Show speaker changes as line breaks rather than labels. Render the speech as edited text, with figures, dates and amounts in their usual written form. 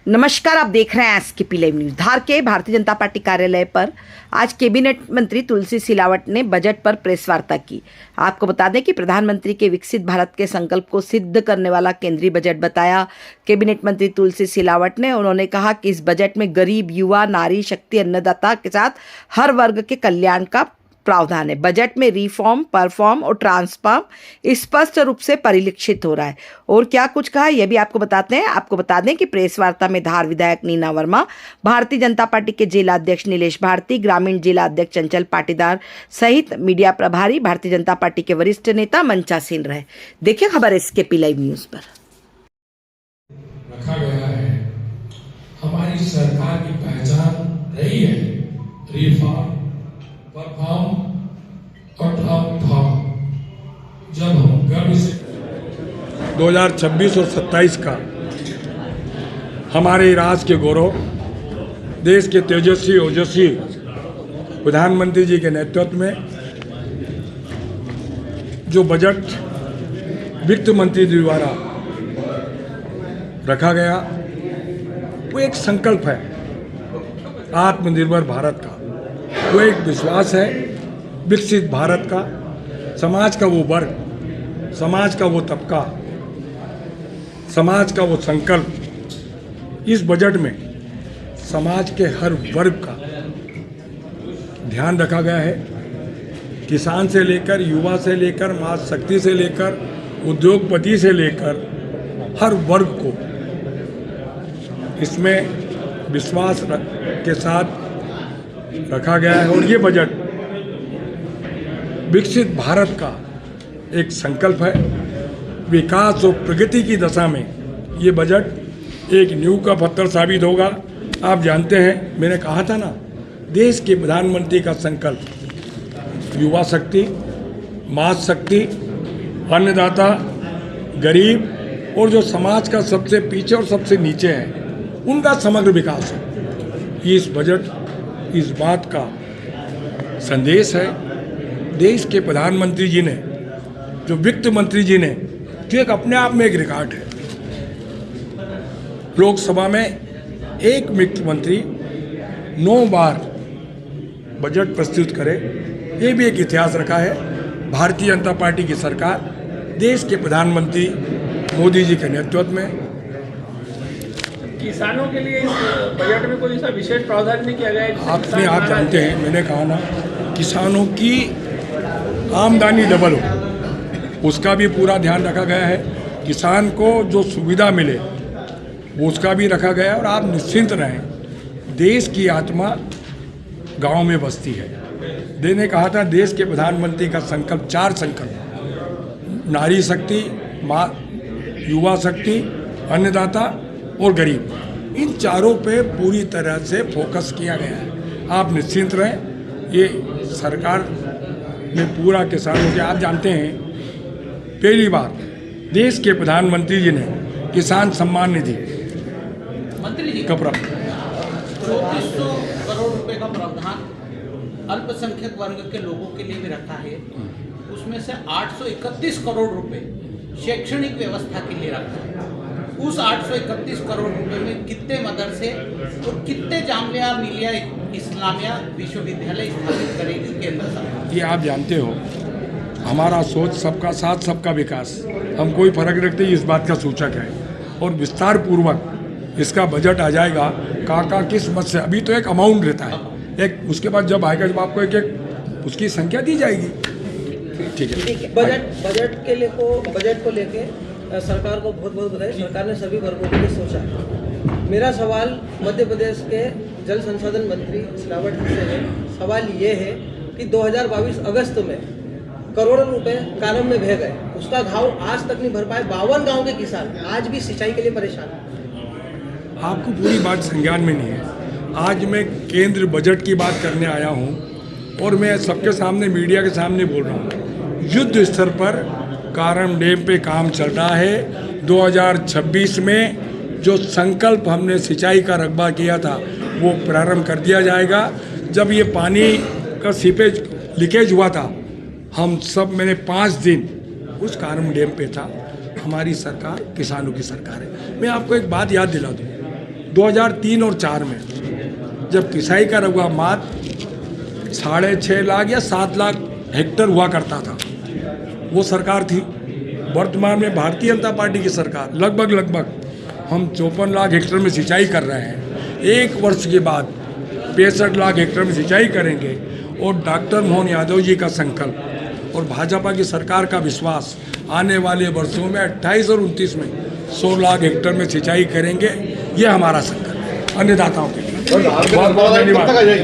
नमस्कार, आप देख रहे हैं एसकेपी लाइव न्यूज। धार के भारतीय जनता पार्टी कार्यालय पर आज कैबिनेट मंत्री तुलसी सिलावट ने बजट पर प्रेस वार्ता की। आपको बता दें कि प्रधानमंत्री के विकसित भारत के संकल्प को सिद्ध करने वाला केंद्रीय बजट बताया कैबिनेट मंत्री तुलसी सिलावट ने। उन्होंने कहा कि इस बजट में गरीब, युवा, नारी शक्ति, अन्नदाता के साथ हर वर्ग के कल्याण का प्रावधान है। बजट में रिफॉर्म, परफॉर्म और ट्रांसफॉर्म स्पष्ट रूप से परिलक्षित हो रहा है। और क्या कुछ कहा यह भी आपको बताते हैं। आपको बता दें कि प्रेस वार्ता में धार विधायक नीना वर्मा, भारतीय जनता पार्टी के जिला अध्यक्ष नीलेश भारती, ग्रामीण जिला अध्यक्ष चंचल पाटीदार सहित मीडिया प्रभारी भारतीय जनता पार्टी के वरिष्ठ नेता मंचासीन रहे। देखिए खबर एसकेपी लाइव न्यूज पर।
रखा गया है। हमारी सरकार की पहचान रही है रिफॉर्म, परफॉर्म और ट्रांसफॉर्म। जब हम गर्व से
2026 और 27 का हमारे राष्ट्र के गौरव, देश के तेजस्वी ओजस्वी प्रधानमंत्री जी के नेतृत्व में जो बजट वित्त मंत्री जी द्वारा रखा गया, वो एक संकल्प है आत्मनिर्भर भारत का। वो एक विश्वास है विकसित भारत का। समाज का वो वर्ग, समाज का वो तबका, समाज का वो संकल्प। इस बजट में समाज के हर वर्ग का ध्यान रखा गया है। किसान से लेकर, युवा से लेकर, माँ शक्ति से लेकर, उद्योगपति से लेकर हर वर्ग को इसमें विश्वास के साथ रखा गया है। और ये बजट विकसित भारत का एक संकल्प है। विकास और प्रगति की दशा में ये बजट एक नींव का पत्थर साबित होगा। आप जानते हैं, मैंने कहा था ना, देश के प्रधानमंत्री का संकल्प युवा शक्ति, माँ शक्ति, अन्नदाता, गरीब और जो समाज का सबसे पीछे और सबसे नीचे है उनका समग्र विकास है। इस बजट इस बात का संदेश है। देश के प्रधानमंत्री जी ने, जो वित्त मंत्री जी ने, जो एक अपने आप में एक रिकॉर्ड है, लोकसभा में एक वित्त मंत्री 9 बार बजट प्रस्तुत करे, ये भी एक इतिहास रखा है। भारतीय जनता पार्टी की सरकार, देश के प्रधानमंत्री मोदी जी के नेतृत्व में।
किसानों के लिए इस बजट में कोई ऐसा विशेष प्रावधान नहीं किया गया है?
आप जानते हैं, मैंने कहा ना, किसानों की आमदनी डबल हो, उसका भी पूरा ध्यान रखा गया है। किसान को जो सुविधा मिले वो उसका भी रखा गया है। और आप निश्चिंत रहें, देश की आत्मा गांव में बसती है। मैंने कहा था, देश के प्रधानमंत्री का संकल्प 4 संकल्प, नारी शक्ति, माँ, युवा शक्ति, अन्नदाता और गरीब, इन चारों पे पूरी तरह से फोकस किया गया है। आप निश्चिंत रहें, ये सरकार में पूरा किसानों के, आप जानते हैं, पहली बार देश के प्रधानमंत्री जी ने किसान सम्मान निधि का प्रावधान,
3400 करोड़ रुपए का प्रावधान अल्पसंख्यक वर्ग के लोगों के लिए भी रखा है। उसमें से 831 करोड़ रुपए शैक्षणिक व्यवस्था के लिए रखा है। उस 831 करोड़ रुपए में कितने मदरसे और कितने जामिया मिलिया इस्लामिया विश्वविद्यालय स्थापित करेगी केंद्र सरकार?
ये आप जानते हो, हमारा सोच सबका साथ सबका विकास, हम कोई फर्क रखते ही इस बात का सूचक है। और विस्तार पूर्वक इसका बजट आ जाएगा। काका किस मत से, अभी तो एक अमाउंट रहता है, एक उसके बाद जब आएगा, जब आपको एक उसकी संख्या दी जाएगी। ठीक है।
बजट को लेके सरकार को बहुत बहुत बधाई। सरकार ने सभी वर्गों के लिए सोचा है। मेरा सवाल मध्य प्रदेश के जल संसाधन मंत्री सिलावट से है। सवाल ये है कि 2022 अगस्त में करोड़ों रुपए कानून में बह गए, उसका घाव आज तक नहीं भर पाए। 52 गांव के किसान आज भी सिंचाई के लिए परेशान है।
आपको पूरी बात संज्ञान में नहीं है। आज मैं केंद्र बजट की बात करने आया हूँ और मैं सबके सामने, मीडिया के सामने बोल रहा हूँ। युद्ध स्तर पर कारम डैम पे काम चल रहा है। 2026 में जो संकल्प हमने सिंचाई का रकबा किया था वो प्रारंभ कर दिया जाएगा। जब ये पानी का सीपेज लीकेज हुआ था, हम सब, मैंने 5 दिन उस कारम डैम पे था। हमारी सरकार किसानों की सरकार है। मैं आपको एक बात याद दिला दूँ, 2003 और 4 में जब किसाई का रकबा मात्र 6.5 लाख या 7 लाख हेक्टर हुआ करता था, वो सरकार थी। वर्तमान में भारतीय जनता पार्टी की सरकार लगभग हम 54 लाख हेक्टर में सिंचाई कर रहे हैं। 1 वर्ष के बाद 65 लाख हेक्टर में सिंचाई करेंगे और डॉक्टर मोहन यादव जी का संकल्प और भाजपा की सरकार का विश्वास आने वाले वर्षों में 28 और 29 में 100 लाख हेक्टर में सिंचाई करेंगे। ये हमारा संकल्प है अन्नदाताओं के लिए। बहुत बहुत धन्यवाद।